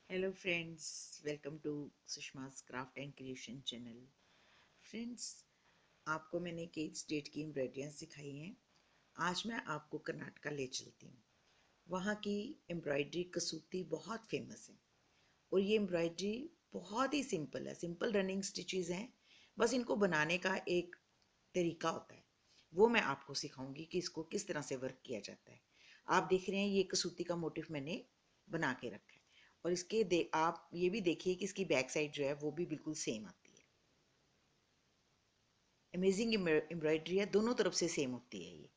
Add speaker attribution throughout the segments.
Speaker 1: Hello friends, welcome to सुषमा's craft and creation channel. Friends, आपको मैंने केक स्टेट की एम्ब्रॉयडरियाँ सिखाई हैं। आज मैं आपको कर्नाटका ले चलती हूँ। वहाँ की एम्ब्रॉयडरी कसूती बहुत फेमस है और ये एम्ब्रॉयडरी बहुत ही सिंपल है। सिंपल रनिंग स्टिचेस हैं, बस इनको बनाने का एक तरीका होता है। वो मैं आपको सिखाऊंगी कि इसको किस तरह से वर्क किया जाता है। आप देख रहे हैं ये कसूती का मोटिफ मैंने बना के रखा है और इसके आप ये भी देखिए कि इसकी बैक साइड जो है वो भी बिल्कुल सेम आती है। अमेजिंग एम्ब्रॉयडरी है, दोनों तरफ से सेम होती है ये।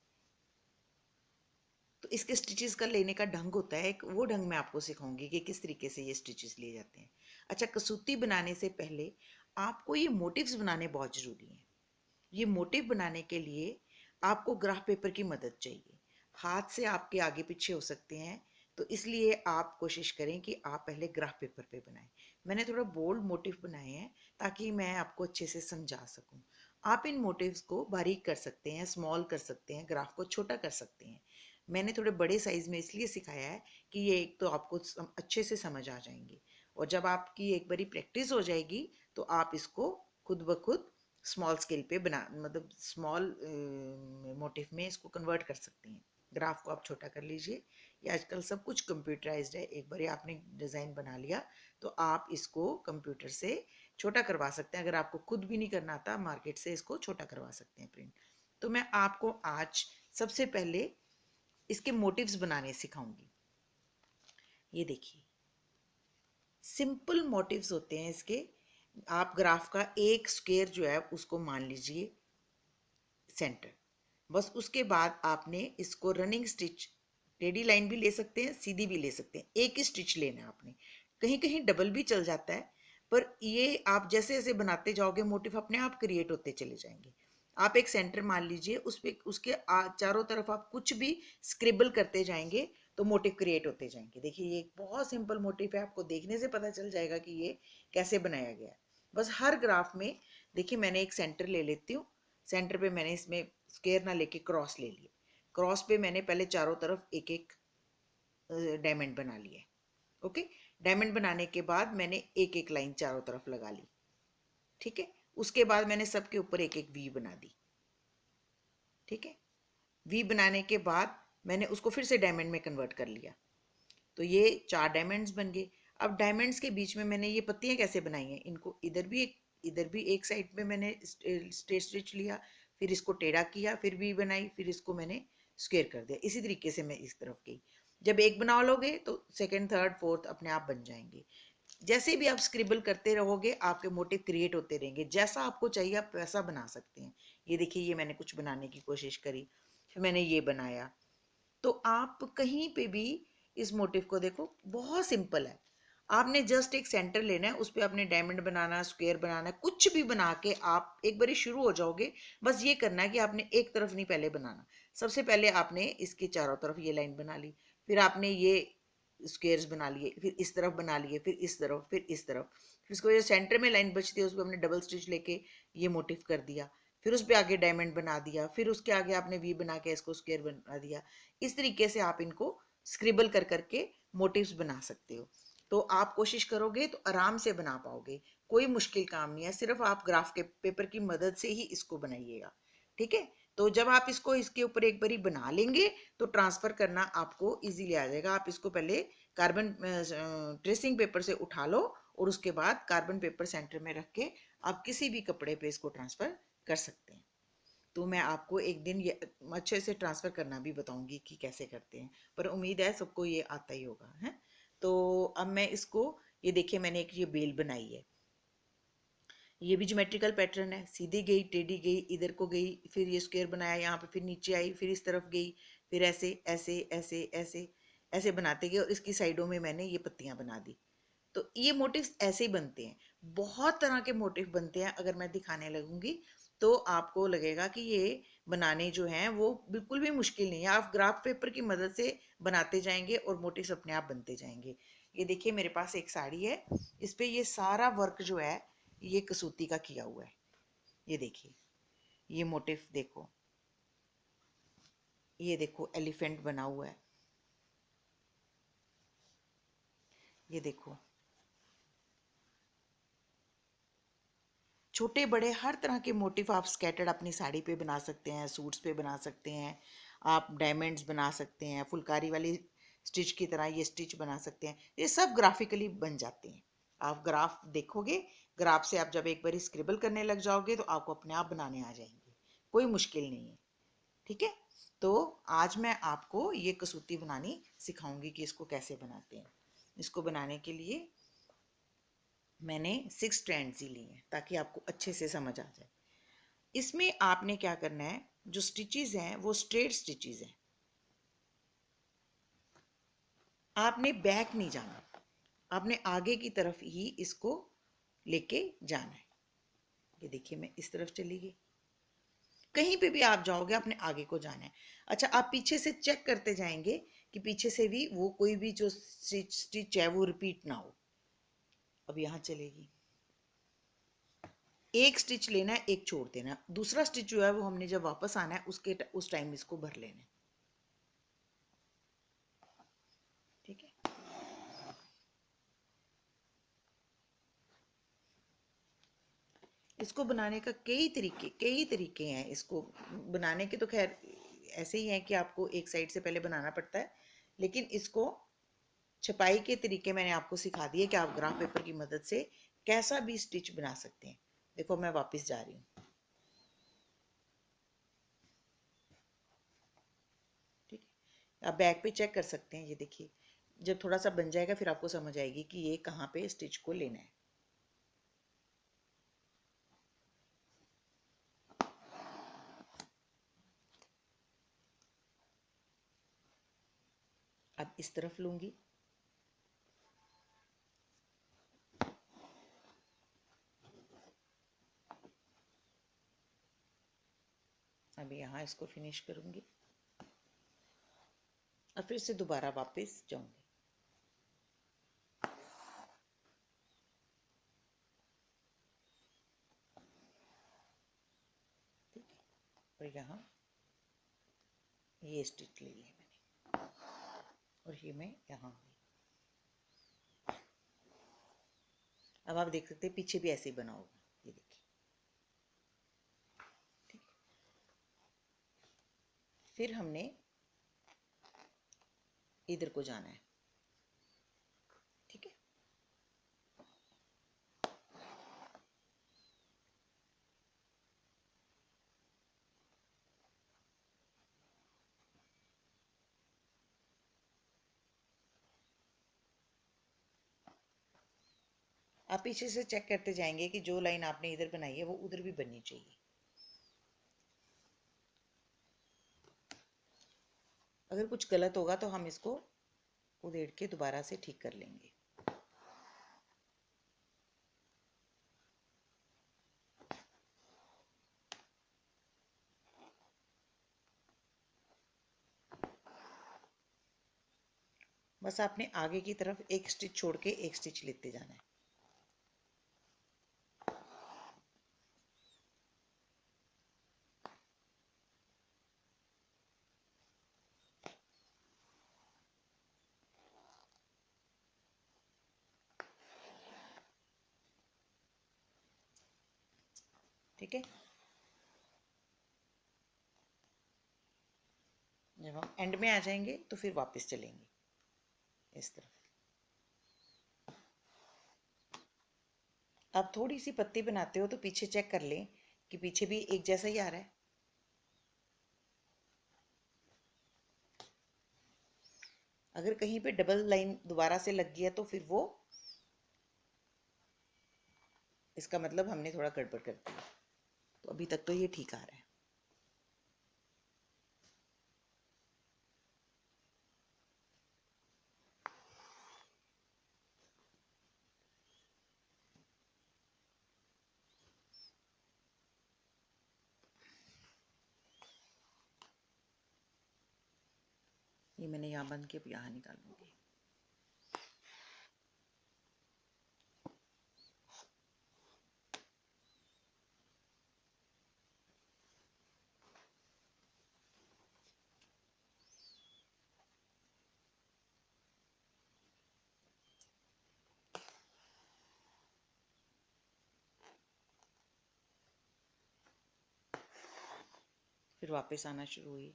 Speaker 1: तो इसके स्टिचेस का लेने का ढंग होता है, एक वो ढंग मैं आपको सिखाऊंगी कि किस तरीके से ये स्टिचेस लिए जाते हैं। अच्छा, कसूती बनाने से पहले आपको ये मोटिव्स बनाने बहुत ज़रूरी हैं। ये मोटिव बनाने के लिए आपको ग्राफ पेपर की मदद चाहिए। हाथ से आपके आगे पीछे हो सकते हैं, तो इसलिए आप कोशिश करें कि आप पहले ग्राफ पेपर पे बनाएं। मैंने थोड़ा बोल्ड मोटिव बनाए हैं ताकि मैं आपको अच्छे से समझा सकूं। आप इन मोटिव्स को बारीक कर सकते हैं, स्मॉल कर सकते हैं, ग्राफ को छोटा कर सकते हैं। मैंने थोड़े बड़े साइज में इसलिए सिखाया है कि ये एक तो आपको अच्छे से समझ आ जाएंगे, और जब आपकी एक बारी प्रैक्टिस हो जाएगी तो आप इसको खुद ब खुद स्मॉल स्केल पे बना, मतलब स्मॉल मोटिव में इसको कन्वर्ट कर सकते हैं। ग्राफ को आप छोटा कर लीजिए। ये आजकल सब कुछ कंप्यूटराइज्ड है। एक बार आपने डिज़ाइन बना लिया तो आप इसको कंप्यूटर से छोटा करवा सकते हैं। अगर आपको खुद भी नहीं करना आता, मार्केट से इसको छोटा करवा सकते हैं प्रिंट। तो मैं आपको आज सबसे पहले इसके मोटिव्स बनाने सिखाऊंगी। ये देखिए, सिंपल मोटिव्स होते हैं इसके। आप ग्राफ का एक स्क्वायर जो है उसको मान लीजिए सेंटर। बस उसके बाद आपने इसको रनिंग स्टिच, टेढ़ी लाइन भी ले सकते हैं, सीधी भी ले सकते हैं, एक ही स्टिच लेना है आपने। कहीं कहीं डबल भी चल जाता है, पर ये आप जैसे जैसे बनाते जाओगे मोटिव अपने आप क्रिएट होते चले जाएंगे। आप एक सेंटर मान लीजिए, उस पे उसके चारों तरफ आप कुछ भी स्क्रिबल करते जाएंगे तो मोटिव क्रिएट होते जाएंगे। देखिए, ये एक बहुत सिंपल मोटिव है, आपको देखने से पता चल जाएगा कि ये कैसे बनाया गया है। बस हर ग्राफ में देखिए, मैंने एक सेंटर ले लेती हूँ। सेंटर पे मैंने इसमें स्क्वायर ना लेके क्रॉस ले लिए। क्रॉस पे मैंने पहले चारों तरफ एक एक डायमंड बना लिया। ओके, डायमंड बनाने के बाद मैंने एक एक लाइन चारों तरफ लगा ली। ठीक है, उसके बाद मैंने सबके ऊपर एक एक वी बना दी। ठीक है, वी बनाने के बाद मैंने उसको फिर से डायमंड में कन्वर्ट कर लिया। तो ये 4 डायमंड्स बन गए। अब डायमंड्स के बीच में मैंने ये पत्तियां कैसे बनाई हैं, इनको इधर भी एक साइड पे मैंने स्ट्रेट स्टिच लिया, फिर इसको टेढ़ा किया, फिर वी बनाई, फिर इसको मैंने स्क्वेयर कर दिया। इसी तरीके से मैं इस तरफ गई। जब एक बना लोगे तो सेकंड, थर्ड, फोर्थ अपने आप बन जाएंगे। जैसे भी आप स्क्रिबल करते रहोगे आपके मोटिव क्रिएट होते रहेंगे। जैसा आपको चाहिए आप वैसा बना सकते हैं। ये देखिए, ये मैंने कुछ बनाने की कोशिश करी, फिर मैंने ये बनाया। तो आप कहीं पे भी इस मोटिव को देखो, बहुत सिंपल है। आपने जस्ट एक सेंटर लेना है, उस पर आपने डायमंड बनाना, स्क्वायर बनाना है, कुछ भी बना के आप एक बारी शुरू हो जाओगे। बस ये करना है कि आपने एक तरफ नहीं पहले बनाना। सबसे पहले आपने इसके चारों तरफ ये लाइन बना ली, फिर आपने ये स्क्वेयर्स बना लिए, फिर इस तरफ बना लिए, फिर इस तरफ, फिर इस तरफ, फिर इसको जो सेंटर में लाइन बचती है उस पर हमने डबल स्टिच लेके ये मोटिव कर दिया, फिर उस पर आगे डायमंड बना दिया, फिर उसके आगे आपने वी बना के इसको स्क्वायर बना दिया। इस तरीके से आप इनको स्क्रिबल कर करके मोटिव्स बना सकते हो। तो आप कोशिश करोगे तो आराम से बना पाओगे। कोई मुश्किल काम नहीं है, सिर्फ आप ग्राफ के पेपर की मदद से ही इसको बनाइएगा। ठीक है, तो जब आप इसको इसके ऊपर एक बारी बना लेंगे तो ट्रांसफर करना आपको इजीली आ जाएगा। आप इसको पहले कार्बन ट्रेसिंग पेपर से उठा लो और उसके बाद कार्बन पेपर सेंटर में रख के आप किसी भी कपड़े पे इसको ट्रांसफर कर सकते हैं। तो मैं आपको एक दिन ये अच्छे से ट्रांसफ़र करना भी बताऊंगी कि कैसे करते हैं, पर उम्मीद है सबको ये आता ही होगा है। तो अब मैं इसको, ये देखिए मैंने एक ये बेल बनाई है। ये भी ज्योमेट्रिकल पैटर्न है, सीधी गई, टेढ़ी गई, इधर को गई, फिर ये स्क्वायर बनाया यहाँ पे, फिर नीचे आई, फिर इस तरफ गई, फिर ऐसे ऐसे ऐसे ऐसे ऐसे बनाते गए और इसकी साइडों में मैंने ये पत्तियां बना दी। तो ये मोटिव्स ऐसे ही बनते हैं। बहुत तरह के मोटिव बनते हैं। अगर मैं दिखाने लगूंगी तो आपको लगेगा कि ये बनाने जो हैं वो बिल्कुल भी मुश्किल नहीं है। आप ग्राफ पेपर की मदद से बनाते जाएंगे और मोटिव्स अपने आप बनते जाएंगे। ये देखिए, मेरे पास एक साड़ी है, इस पे ये सारा वर्क जो है ये कसूती का किया हुआ है। ये देखिए, ये मोटिव देखो, ये देखो एलिफेंट बना हुआ है। ये देखो, छोटे बड़े हर तरह के मोटिव आप स्कैटर्ड अपनी साड़ी पे बना सकते हैं, सूट्स पे बना सकते हैं, आप डायमंड्स बना सकते हैं, फुलकारी वाली स्टिच की तरह ये स्टिच बना सकते हैं। ये सब ग्राफिकली बन जाते हैं। आप ग्राफ देखोगे, ग्राफ से आप जब एक बार स्क्रिबल करने लग जाओगे तो आपको अपने आप बनाने आ जाएंगे, कोई मुश्किल नहीं है। ठीक है, तो आज मैं आपको ये कसूती बनानी सिखाऊंगी कि इसको कैसे बनाते हैं। इसको बनाने के लिए मैंने 6 स्ट्रैंड्स ही ली हैं ताकि आपको अच्छे से समझ आ जाए। इसमें आपने क्या करना है, जो स्टिचेस हैं वो स्ट्रेट स्टिचेस हैं, आपने बैक नहीं जाना, आपने आगे की तरफ ही इसको लेके जाना है। ये देखिए मैं इस तरफ चली गई, कहीं पे भी आप जाओगे आपने आगे को जाना है। अच्छा, आप पीछे से चेक करते जाएंगे कि पीछे से भी वो कोई भी जो स्टिच है वो रिपीट ना हो। अब यहाँ चलेगी, एक स्टिच लेना है, एक छोड़ देना, दूसरा स्टिच जो है वो हमने जब वापस आना है उस टाइम इसको भर लेना है। ठीक है, इसको बनाने का कई तरीके हैं। इसको बनाने के तो खैर ऐसे ही हैं कि आपको एक साइड से पहले बनाना पड़ता है, लेकिन इसको छपाई के तरीके मैंने आपको सिखा दिए कि आप ग्राफ पेपर की मदद से कैसा भी स्टिच बना सकते हैं। देखो मैं वापस जा रही हूँ। ठीक है, आप बैक पे चेक कर सकते हैं। ये देखिए, जब थोड़ा सा बन जाएगा फिर आपको समझ आएगी कि ये कहाँ पे स्टिच को लेना है। अब इस तरफ लूंगी, अब यहाँ इसको फिनिश करूंगी और फिर से दोबारा वापस जाऊंगी। ठीक है, और यहाँ ये स्टिच ली है मैंने और ये मैं यहाँ हुई। अब आप देख सकते हैं पीछे भी ऐसे ही बना होगा। ये देखिए, ठीक है। फिर हमने इधर को जाना है। ठीक है, आप पीछे से चेक करते जाएंगे कि जो लाइन आपने इधर बनाई है वो उधर भी बननी चाहिए। अगर कुछ गलत होगा तो हम इसको उधेड़ के दोबारा से ठीक कर लेंगे। बस आपने आगे की तरफ एक स्टिच छोड़ के एक स्टिच लेते जाना है। ठीक है, जब हम एंड में आ जाएंगे तो फिर वापस चलेंगे इस तरफ। आप थोड़ी सी पत्ती बनाते हो तो पीछे चेक कर लें कि पीछे भी एक जैसा ही आ रहा है। अगर कहीं पे डबल लाइन दोबारा से लग गई है तो फिर वो इसका मतलब हमने थोड़ा गड़बड़ कर दी। तो अभी तक तो ये ठीक आ रहा है। ये मैंने यहाँ बंद किया, अब यहाँ निकालूंगी। फिर वापस आना शुरू हुई।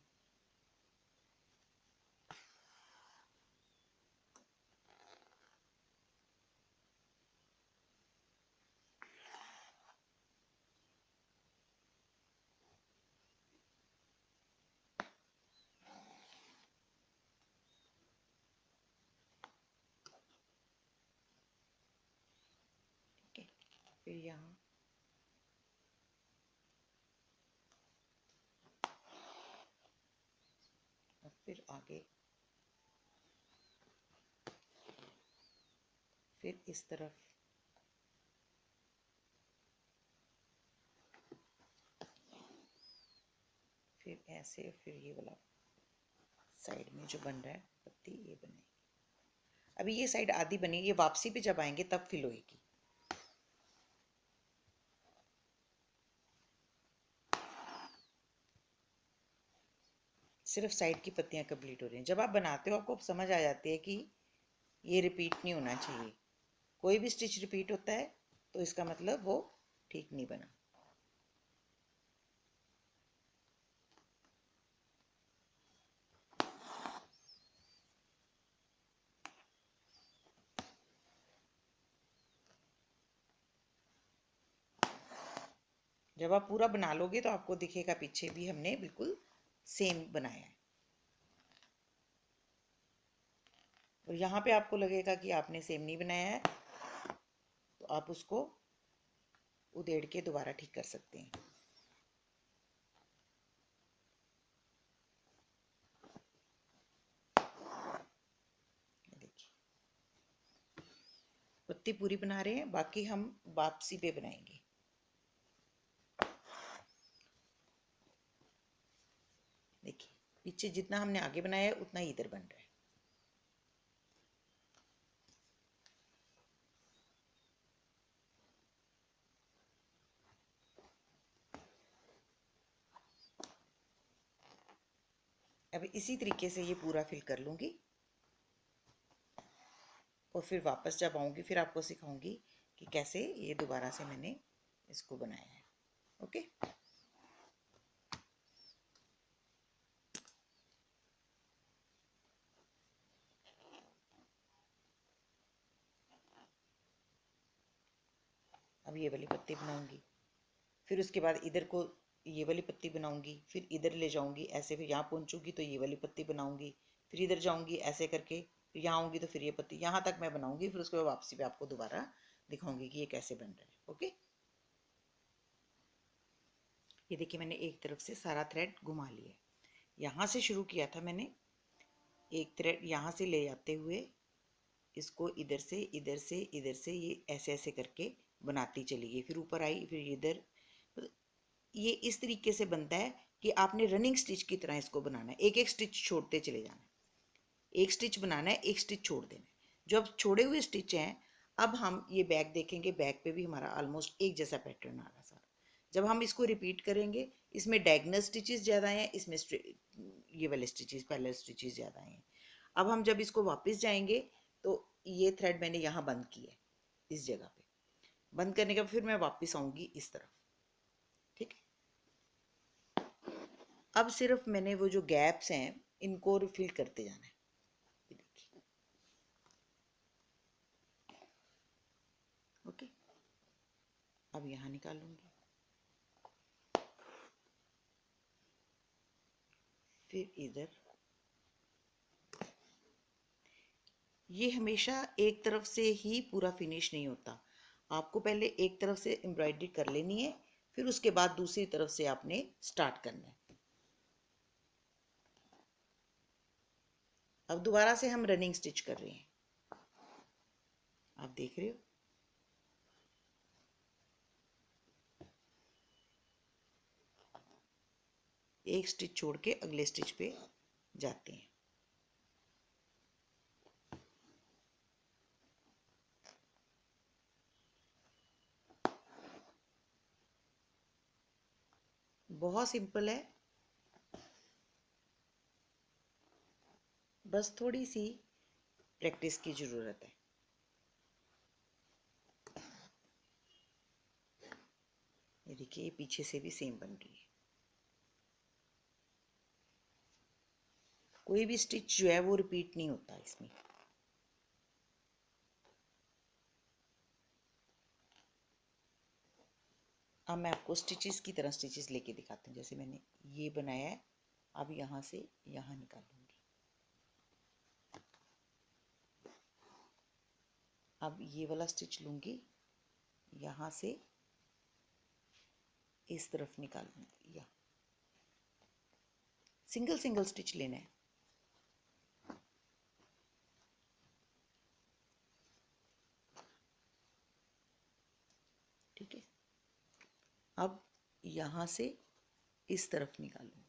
Speaker 1: ठीक है, फिर यहाँ और फिर आगे, फिर इस तरफ, फिर ऐसे, फिर ये वाला साइड में जो बन रहा है पत्ती ये बनेगी। अभी ये साइड आधी बनेगी, ये वापसी पे जब आएंगे तब फिल होएगी। सिर्फ साइड की पत्तियां कंप्लीट हो रही हैं। जब आप बनाते हो आपको समझ आ जाती है कि ये रिपीट नहीं होना चाहिए। कोई भी स्टिच रिपीट होता है तो इसका मतलब वो ठीक नहीं बना। जब आप पूरा बना लोगे तो आपको दिखेगा पीछे भी हमने बिल्कुल सेम बनाया है। और यहाँ पे आपको लगेगा कि आपने सेम नहीं बनाया है तो आप उसको उधेड़ के दोबारा ठीक कर सकते हैं। देखिए पत्ती पूरी बना रहे हैं, बाकी हम वापसी पे बनाएंगे। देखिए पीछे जितना हमने आगे बनाया है उतना ही इधर बन रहा है। अब इसी तरीके से ये पूरा फिल कर लूँगी और फिर वापस जब आऊँगी फिर आपको सिखाऊंगी कि कैसे ये दोबारा से मैंने इसको बनाया है। ओके, अब ये वाली पत्ती बनाऊंगी, फिर उसके बाद इधर को ये वाली पत्ती बनाऊंगी, फिर इधर ले जाऊंगी ऐसे, फिर यहाँ पहुंचूंगी तो ये वाली पत्ती बनाऊंगी, फिर इधर जाऊंगी ऐसे करके, फिर यहाँ आऊंगी तो फिर ये पत्ती, यहाँ तक मैं बनाऊंगी। फिर उसके बाद वापसी पे आपको दोबारा दिखाऊंगी कि ये कैसे बन रहा है। ओके, ये देखिए मैंने एक तरफ से सारा थ्रेड घुमा लिया। यहाँ से शुरू किया था मैंने, एक थ्रेड यहाँ से ले जाते हुए इसको इधर से इधर से इधर से ये ऐसे ऐसे करके बनाती चली गई, फिर ऊपर आई, फिर इधर। ये इस तरीके से बनता है कि आपने रनिंग स्टिच की तरह इसको बनाना है, एक एक स्टिच छोड़ते चले जाना है। एक स्टिच बनाना है, एक स्टिच छोड़ देना है। जो अब छोड़े हुए स्टिच हैं, अब हम ये बैक देखेंगे, बैक पे भी हमारा ऑलमोस्ट एक जैसा पैटर्न आ रहा है सारा। जब हम इसको रिपीट करेंगे, इसमें डायगनल स्टिचेस ज़्यादा हैं, इसमें ये वाले स्टिचेस पैरेलल स्टिचेस ज़्यादा हैं। अब हम जब इसको वापस जाएंगे तो ये थ्रेड मैंने यहाँ बंद किया है, इस जगह पे बंद करने के बाद फिर मैं वापस आऊँगी इस तरफ। ठीक है, अब सिर्फ मैंने वो जो गैप्स हैं इनको रिफिल करते जाना है। ये देखिए, ओके, अब यहाँ निकालूंगी, फिर इधर। ये हमेशा एक तरफ से ही पूरा फिनिश नहीं होता, आपको पहले एक तरफ से एम्ब्रॉयडरी कर लेनी है, फिर उसके बाद दूसरी तरफ से आपने स्टार्ट करना है। अब दोबारा से हम रनिंग स्टिच कर रहे हैं, आप देख रहे हो। एक स्टिच छोड़ के अगले स्टिच पे जाते हैं। बहुत सिंपल है, बस थोड़ी सी प्रैक्टिस की ज़रूरत है। ये देखिए पीछे से भी सेम बन रही है। कोई भी स्टिच जो है वो रिपीट नहीं होता इसमें। अब मैं आपको स्टिचेस की तरह स्टिचेस लेके दिखाती हूँ। जैसे मैंने ये बनाया है, अब यहाँ से यहाँ निकालूंगी। अब ये वाला स्टिच लूंगी, यहाँ से इस तरफ निकालूंगी। या सिंगल सिंगल स्टिच लेना है। ठीक है, अब यहाँ से इस तरफ निकालूंगी।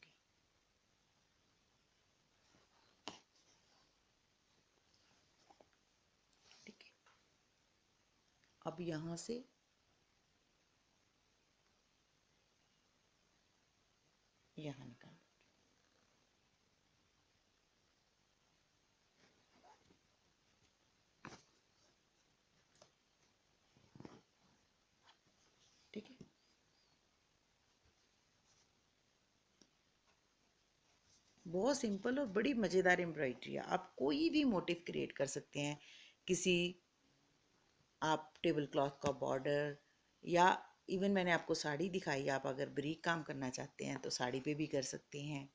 Speaker 1: ठीक है, अब यहाँ से यहाँ निकालूंगी। ठीक है, बहुत सिंपल और बड़ी मज़ेदार एम्ब्रॉयडरी है। आप कोई भी मोटिव क्रिएट कर सकते हैं। किसी आप टेबल क्लॉथ का बॉर्डर, या इवन मैंने आपको साड़ी दिखाई, आप अगर ब्रीक काम करना चाहते हैं तो साड़ी पे भी कर सकते हैं।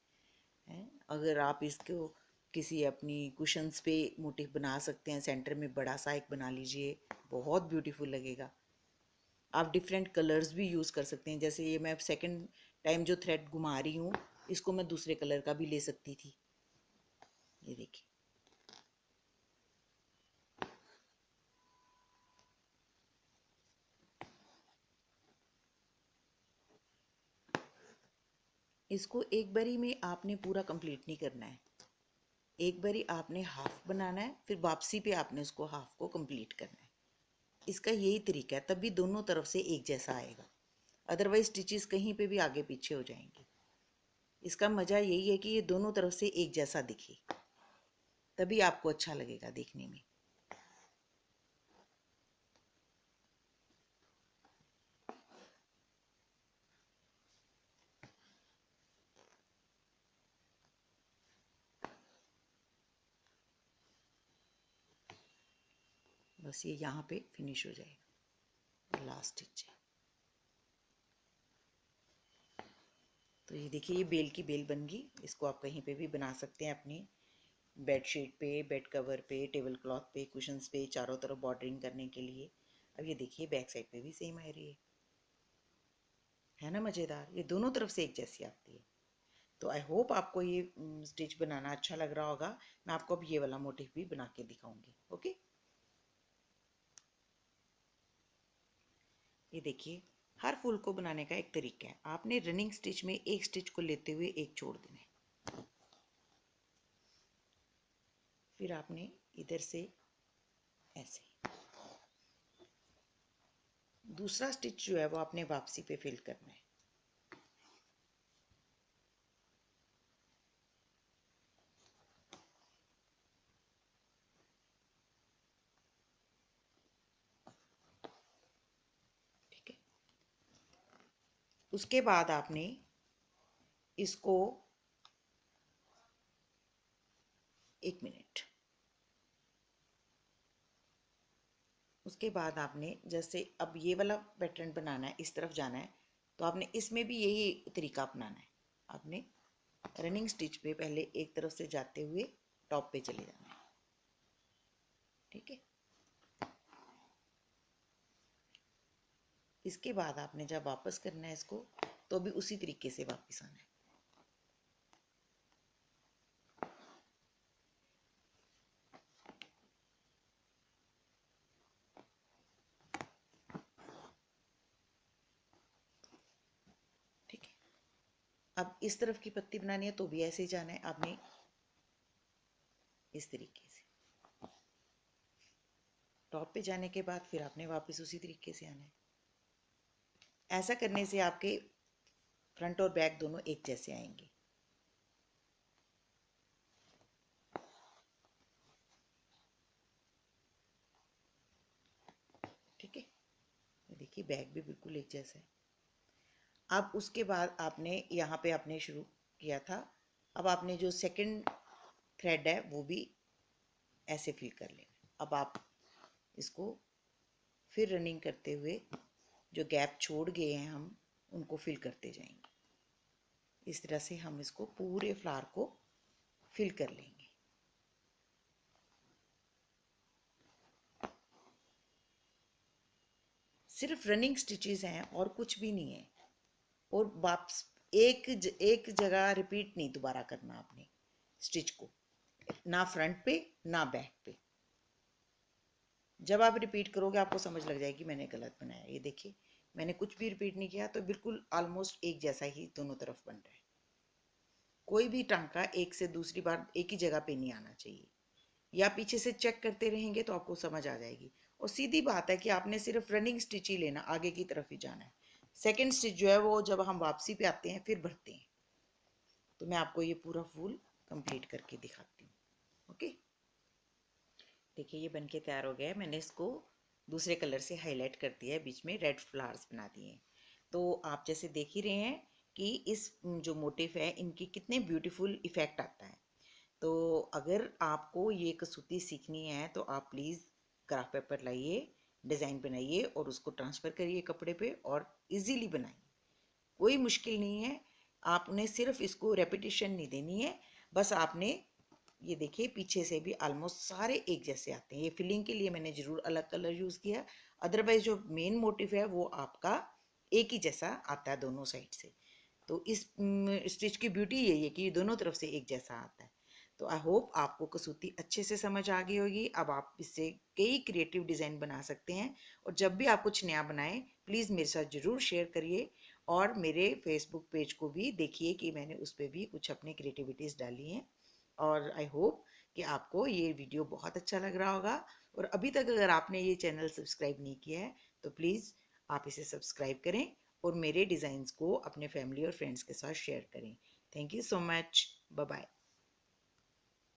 Speaker 1: अगर आप इसको किसी अपनी कुशन्स पे मोटिव बना सकते हैं, सेंटर में बड़ा सा एक बना लीजिए, बहुत ब्यूटीफुल लगेगा। आप डिफरेंट कलर्स भी यूज़ कर सकते हैं। जैसे ये मैं सेकंड टाइम जो थ्रेड घुमा रही हूँ, इसको मैं दूसरे कलर का भी ले सकती थी। ये देखिए, इसको एक बारी में आपने पूरा कंप्लीट नहीं करना है। एक बारी आपने हाफ बनाना है, फिर वापसी पे आपने उसको हाफ को कंप्लीट करना है। इसका यही तरीका है, तभी दोनों तरफ से एक जैसा आएगा। अदरवाइज स्टिचेस कहीं पे भी आगे पीछे हो जाएंगे। इसका मज़ा यही है कि ये दोनों तरफ से एक जैसा दिखे, तभी आपको अच्छा लगेगा देखने में। बस ये यहाँ पे फिनिश हो जाएगा, लास्ट स्टिच है। तो ये देखिए, ये बेल की बेल बन गई। इसको आप कहीं पे भी बना सकते हैं, अपनी बेडशीट पे, बेड कवर पे, टेबल क्लॉथ पे, कुशन्स पे, चारों तरफ बॉर्डरिंग करने के लिए। अब ये देखिए, बैक साइड पे भी सेम आ रही है ना मज़ेदार। ये दोनों तरफ से एक जैसी आती है। तो आई होप आपको ये स्टिच बनाना अच्छा लग रहा होगा। मैं आपको अब ये वाला मोटिव भी बना के दिखाऊंगी। ओके, ये देखिए, हर फूल को बनाने का एक तरीका है। आपने रनिंग स्टिच में एक स्टिच को लेते हुए एक छोड़ देना है। फिर आपने इधर से ऐसे दूसरा स्टिच जो है वो आपने वापसी पे फिल करना है। ठीक है, उसके बाद आपने इसको 1 मिनट, उसके बाद आपने जैसे अब ये वाला पैटर्न बनाना है, इस तरफ जाना है, तो आपने इसमें भी यही तरीका अपनाना है। आपने रनिंग स्टिच पे पहले एक तरफ से जाते हुए टॉप पे चले जाना है। ठीक है, इसके बाद आपने जब वापस करना है इसको, तो भी उसी तरीके से वापस आना है। ठीक है, अब इस तरफ की पत्ती बनानी है तो भी ऐसे ही जाना है आपने, इस तरीके से। टॉप पे जाने के बाद फिर आपने वापस उसी तरीके से आना है। ऐसा करने से आपके फ्रंट और बैक दोनों एक जैसे आएंगे। ठीक है, देखिए बैक भी बिल्कुल एक जैसा है। अब उसके बाद आपने यहाँ पे आपने शुरू किया था, अब आपने जो सेकंड थ्रेड है वो भी ऐसे फिल कर लेना। अब आप इसको फिर रनिंग करते हुए जो गैप छोड़ गए हैं हम उनको फिल करते जाएंगे। इस तरह से हम इसको पूरे फ्लावर को फिल कर लेंगे। सिर्फ रनिंग स्टिचेस हैं और कुछ भी नहीं है। और वापस एक जगह रिपीट नहीं दोबारा करना आपने स्टिच को, ना फ्रंट पे ना बैक पे। जब आप रिपीट करोगे आपको समझ लग जाएगी मैंने गलत बनाया। ये देखिए मैंने कुछ भी रिपीट नहीं किया तो बिल्कुल ऑलमोस्ट एक जैसा ही दोनों तरफ बन रहा है। कोई भी टांका एक से दूसरी बार एक ही जगह पे नहीं आना चाहिए। या पीछे से चेक करते रहेंगे तो आपको समझ आ जाएगी। और सीधी बात है कि आपने सिर्फ रनिंग स्टिच ही लेना, आगे की तरफ ही जाना है। सेकेंड स्टिच जो है वो जब हम वापसी पे आते हैं फिर भरते हैं। तो मैं आपको ये पूरा फूल कंप्लीट करके दिखाती हूँ। ओके, देखिए ये बनके तैयार हो गया है। मैंने इसको दूसरे कलर से हाईलाइट कर दिया है, बीच में रेड फ्लावर्स बना दिए हैं। तो आप जैसे देख ही रहे हैं कि इस जो मोटिफ है इनकी कितने ब्यूटीफुल इफेक्ट आता है। तो अगर आपको ये कसूती सीखनी है तो आप प्लीज़ क्राफ्ट पेपर लाइए, डिज़ाइन बनाइए और उसको ट्रांसफ़र करिए कपड़े पे और इजीली बनाइए। कोई मुश्किल नहीं है, आपने सिर्फ इसको रेपिटेशन नहीं देनी है। बस आपने ये देखिए पीछे से भी ऑलमोस्ट सारे एक जैसे आते हैं। ये फिलिंग के लिए मैंने ज़रूर अलग कलर यूज़ किया, अदरवाइज जो मेन मोटिव है वो आपका एक ही जैसा आता है दोनों साइड से। तो इस स्टिच की ब्यूटी यही है कि ये दोनों तरफ से एक जैसा आता है। तो आई होप आपको कसूती अच्छे से समझ आ गई होगी। अब आप इससे कई क्रिएटिव डिज़ाइन बना सकते हैं। और जब भी आप कुछ नया बनाएं प्लीज़ मेरे साथ ज़रूर शेयर करिए और मेरे फेसबुक पेज को भी देखिए कि मैंने उस पर भी कुछ अपनी क्रिएटिविटीज़ डाली हैं। और आई होप कि आपको ये वीडियो बहुत अच्छा लग रहा होगा। और अभी तक अगर आपने ये चैनल सब्सक्राइब नहीं किया है तो प्लीज़ आप इसे सब्सक्राइब करें और मेरे डिज़ाइंस को अपने फैमिली और फ्रेंड्स के साथ शेयर करें। Thank you so much. Bye bye.